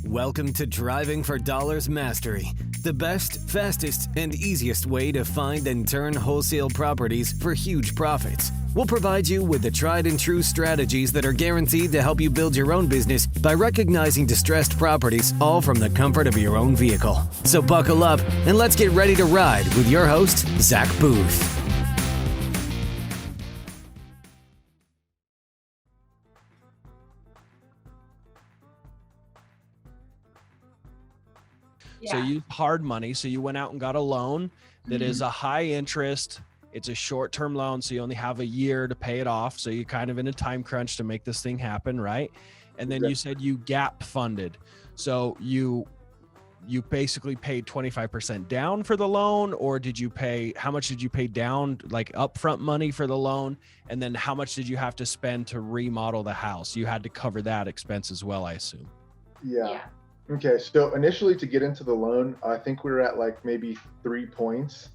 Welcome to Driving for Dollars Mastery, the best, fastest, and easiest way to find and turn wholesale properties for huge profits. We'll provide you with the tried and true strategies that are guaranteed to help you build your own business by recognizing distressed properties, all from the comfort of your own vehicle. So buckle up and let's get ready to ride with your host, Zack Boothe. So you hard money. So you went out and got a loan that is a high interest. It's a short-term loan. So you only have a year to pay it off. So you're kind of in a time crunch to make this thing happen. Right. And then you said you gap funded. So you basically paid 25% down for the loan, or how much did you pay down, like upfront money for the loan? And then how much did you have to spend to remodel the house? You had to cover that expense as well, I assume. Yeah. Okay, so initially to get into the loan, I think we were at like maybe 3 points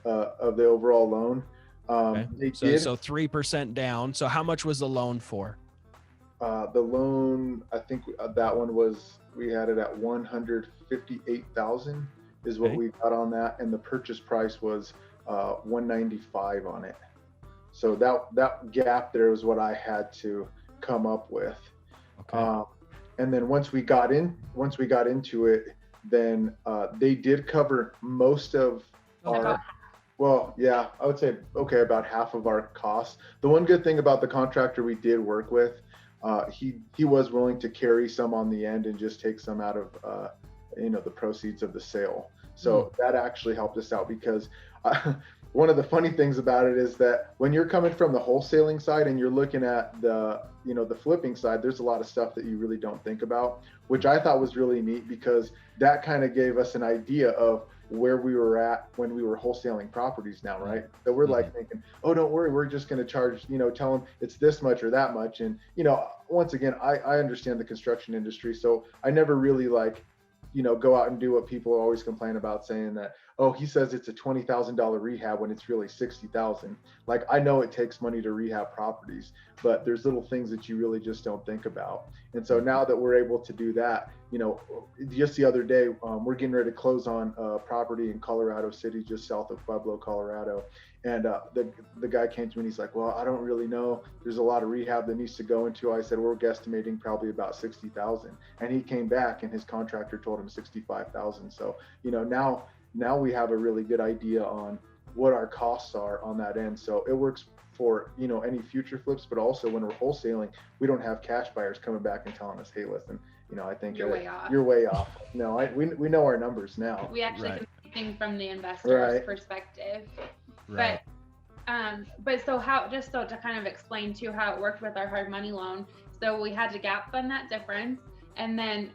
of the overall loan. Okay. So 3% down. So how much was the loan for? The loan, I think that one we had it at 158,000 is what we got on that, and the purchase price was 195 on it. So that gap there was what I had to come up with. Okay. And then once we got into it, then they did cover most of I would say, about half of our costs. The one good thing about the contractor we did work with, he was willing to carry some on the end and just take some out of, the proceeds of the sale. So that actually helped us out, because one of the funny things about it is that when you're coming from the wholesaling side and you're looking at the flipping side, there's a lot of stuff that you really don't think about, which I thought was really neat, because that kind of gave us an idea of where we were at when we were wholesaling properties now, right? So we're like thinking, oh, don't worry, we're just going to charge, tell them it's this much or that much. And, once again, I understand the construction industry. So I never really go out and do what people always complain about, saying that, oh, he says it's a $20,000 rehab when it's really 60,000. Like, I know it takes money to rehab properties, but there's little things that you really just don't think about. And so now that we're able to do that, just the other day, we're getting ready to close on a property in Colorado City, just south of Pueblo, Colorado. And the guy came to me and he's like, well, I don't really know. There's a lot of rehab that needs to go into. I said, we're guesstimating probably about 60,000. And he came back and his contractor told him 65,000. So, now we have a really good idea on what our costs are on that end. So it works for, any future flips, but also when we're wholesaling, we don't have cash buyers coming back and telling us, hey, listen, I think you're way off. No, we know our numbers now. We actually can see things from the investor's perspective. Right. But so to kind of explain too how it worked with our hard money loan. So we had to gap fund that difference. And then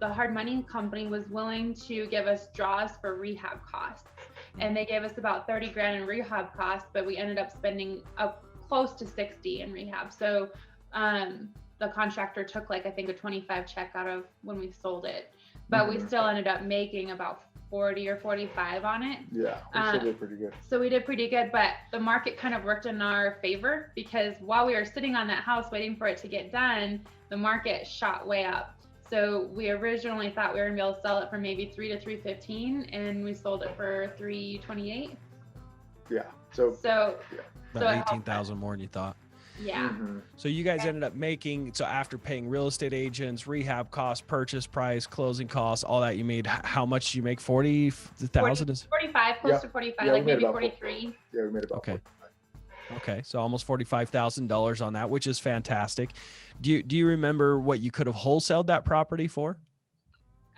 the hard money company was willing to give us draws for rehab costs. And they gave us about 30 grand in rehab costs, but we ended up spending up close to 60 in rehab. So the contractor took I think a 25 check out of when we sold it, but we still ended up making about 40 or 45 on it. Yeah, we still did pretty good. So we did pretty good, but the market kind of worked in our favor, because while we were sitting on that house waiting for it to get done, the market shot way up. So we originally thought we were gonna be able to sell it for maybe $3 to $315, and we sold it for $328. Yeah. So about 18,000 more than you thought. Yeah. So you guys ended up so after paying real estate agents, rehab costs, purchase price, closing costs, all that, you made, how much did you make? 40,000? 45, close to 45, maybe 43. Yeah, we made about 45. Okay, so almost $45,000 on that, which is fantastic. Do you remember what you could have wholesaled that property for?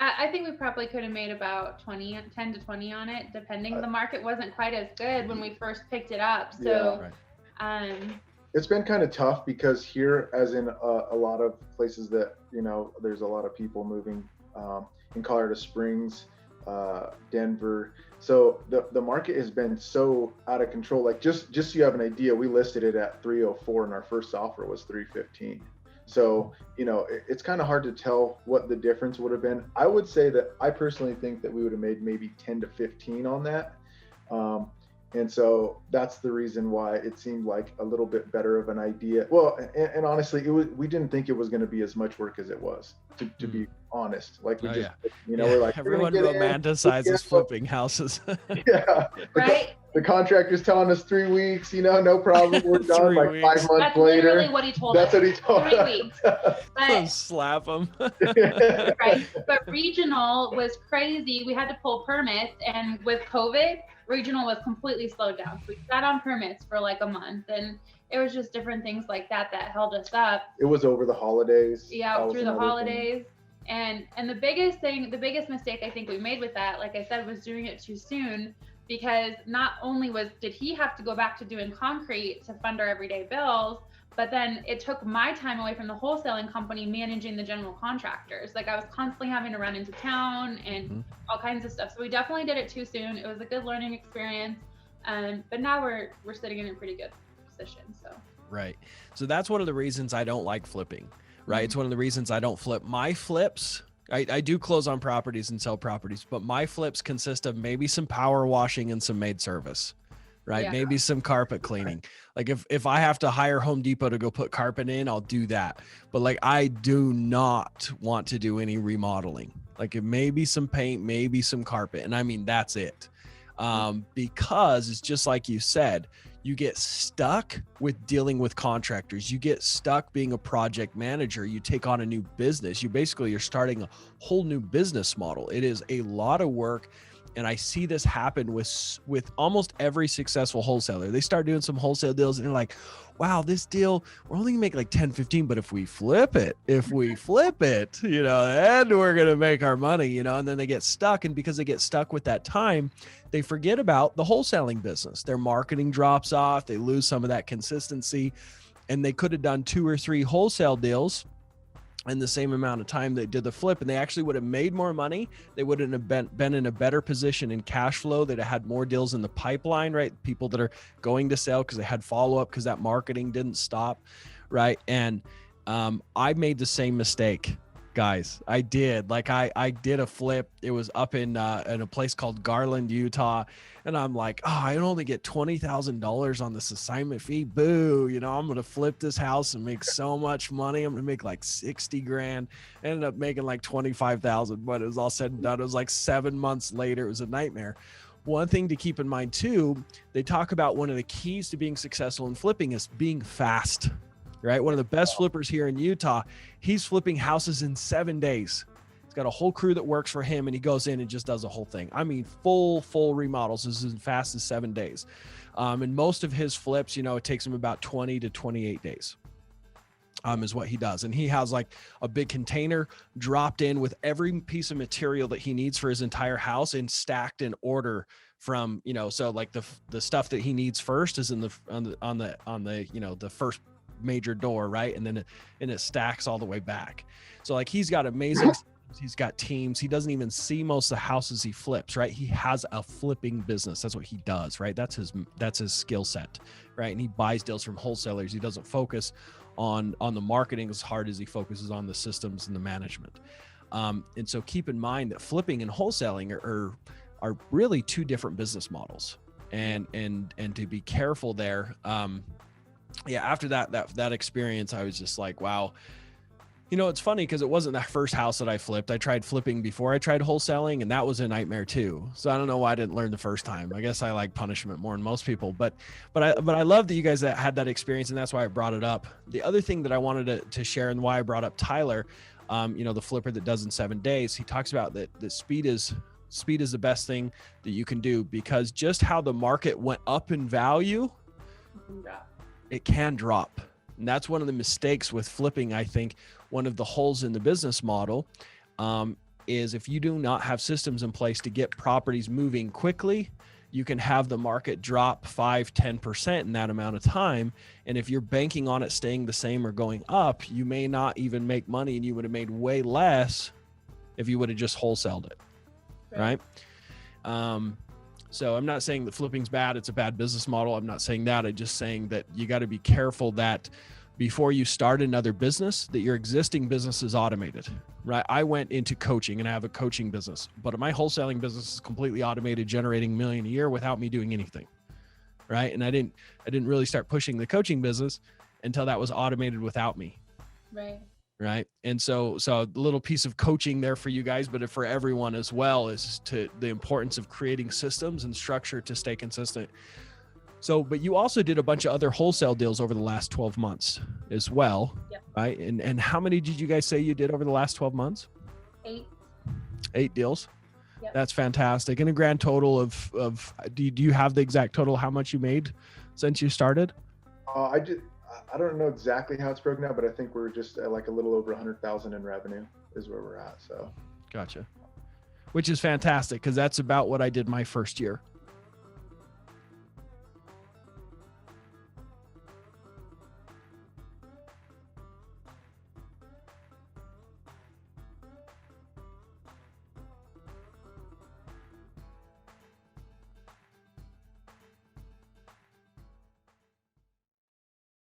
I think we probably could have made about 10 to 20 on it, depending. The market wasn't quite as good when we first picked it up. So, it's been kind of tough, because here, as in a lot of places that, there's a lot of people moving in Colorado Springs, Denver. So the market has been so out of control. Like, just so you have an idea, we listed it at 304 and our first offer was 315. So, it's kind of hard to tell what the difference would have been. I would say that I personally think that we would have made maybe 10 to 15 on that. And so that's the reason why it seemed like a little bit better of an idea. Well, and honestly, we didn't think it was going to be as much work as it was, to be honest. Like we we're like, everyone romanticizes flipping houses. Yeah. Right. The contractor's telling us 3 weeks, no problem. We're done like 5 months That's later. Literally what he told us. That's what he told 3 us. weeks. But, slap them. right. But regional was crazy. We had to pull permits, and with COVID, regional was completely slowed down. So we sat on permits for like a month, and it was just different things like that held us up. It was over the holidays. Yeah, through the holidays. And the biggest mistake I think we made with that, like I said, was doing it too soon, because not only did he have to go back to doing concrete to fund our everyday bills, but then it took my time away from the wholesaling company managing the general contractors. Like I was constantly having to run into town and all kinds of stuff. So we definitely did it too soon. It was a good learning experience. But now we're sitting in a pretty good position. So right. So that's one of the reasons I don't like flipping, right? It's one of the reasons I don't flip. My flips, I do close on properties and sell properties, but my flips consist of maybe some power washing and some maid service, right? Yeah. Maybe some carpet cleaning. Like if I have to hire Home Depot to go put carpet in, I'll do that. But like, I do not want to do any remodeling. Like it may be some paint, maybe some carpet. And I mean, that's it. Because it's just like you said, you get stuck with dealing with contractors. You get stuck being a project manager. You take on a new business. You're starting a whole new business model. It is a lot of work. And I see this happen with almost every successful wholesaler. They start doing some wholesale deals and they're like, wow, this deal, we're only gonna make like 10, 15, but if we flip it, then we're going to make our money, and then they get stuck. And because they get stuck with that time, they forget about the wholesaling business. Their marketing drops off. They lose some of that consistency, and they could have done 2 or 3 wholesale deals in the same amount of time they did the flip, and they actually would have made more money. They wouldn't have been in a better position in cash flow. They'd have had more deals in the pipeline, right? People that are going to sell because they had follow-up because that marketing didn't stop, right? And I made the same mistake, guys. I did. Like I did a flip. It was up in a place called Garland, Utah. And I'm like, oh, I only get $20,000 on this assignment fee. Boo. I'm going to flip this house and make so much money. I'm going to make like 60 grand. I ended up making like 25,000, but it was all said and done. It was like 7 months later. It was a nightmare. One thing to keep in mind too, they talk about one of the keys to being successful in flipping is being fast, right? One of the best flippers here in Utah, he's flipping houses in 7 days. Got a whole crew that works for him, and he goes in and just does the whole thing. I mean, full remodels is as fast as 7 days. And most of his flips, it takes him about 20 to 28 days, is what he does. And he has like a big container dropped in with every piece of material that he needs for his entire house and stacked in order from, so like the stuff that he needs first is in on the first major door, right? And then it stacks all the way back. So like he's got amazing he's got teams. He doesn't even see most of the houses he flips, right? He has a flipping business. That's what he does, right? That's his skill set, right? And he buys deals from wholesalers. He doesn't focus on the marketing as hard as he focuses on the systems and the management. And so keep in mind that flipping and wholesaling are really 2 different business models, and to be careful there. After that experience, I was just like, wow. It's funny because it wasn't that first house that I flipped. I tried flipping before I tried wholesaling, and that was a nightmare too. So I don't know why I didn't learn the first time. I guess I like punishment more than most people, but I love that you guys had that experience, and that's why I brought it up. The other thing that I wanted to share, and why I brought up Tyler, the flipper that does in 7 days, he talks about that speed is the best thing that you can do, because just how the market went up in value, it can drop. And that's one of the mistakes with flipping. I think one of the holes in the business model is if you do not have systems in place to get properties moving quickly, you can have the market drop 5-10% in that amount of time. And if you're banking on it staying the same or going up, you may not even make money, and you would have made way less if you would have just wholesaled it. Right? So I'm not saying that flipping's bad. It's a bad business model. I'm not saying that. I'm just saying that you got to be careful that before you start another business, that your existing business is automated, right? I went into coaching, and I have a coaching business, but my wholesaling business is completely automated, generating $1 million a year without me doing anything, right? And I didn't really start pushing the coaching business until that was automated without me. Right. And so a little piece of coaching there for you guys, but for everyone as well, is to the importance of creating systems and structure to stay consistent. So, but you also did a bunch of other wholesale deals over the last 12 months as well. Yep. Right. And how many did you guys say you did over the last 12 months? 8 deals. Yep. That's fantastic. And a grand total of do you have the exact total, how much you made since you started? I don't know exactly how it's broken out, but I think we're just at like a little over 100,000 in revenue is where we're at. So. Gotcha. Which is fantastic, because that's about what I did my first year.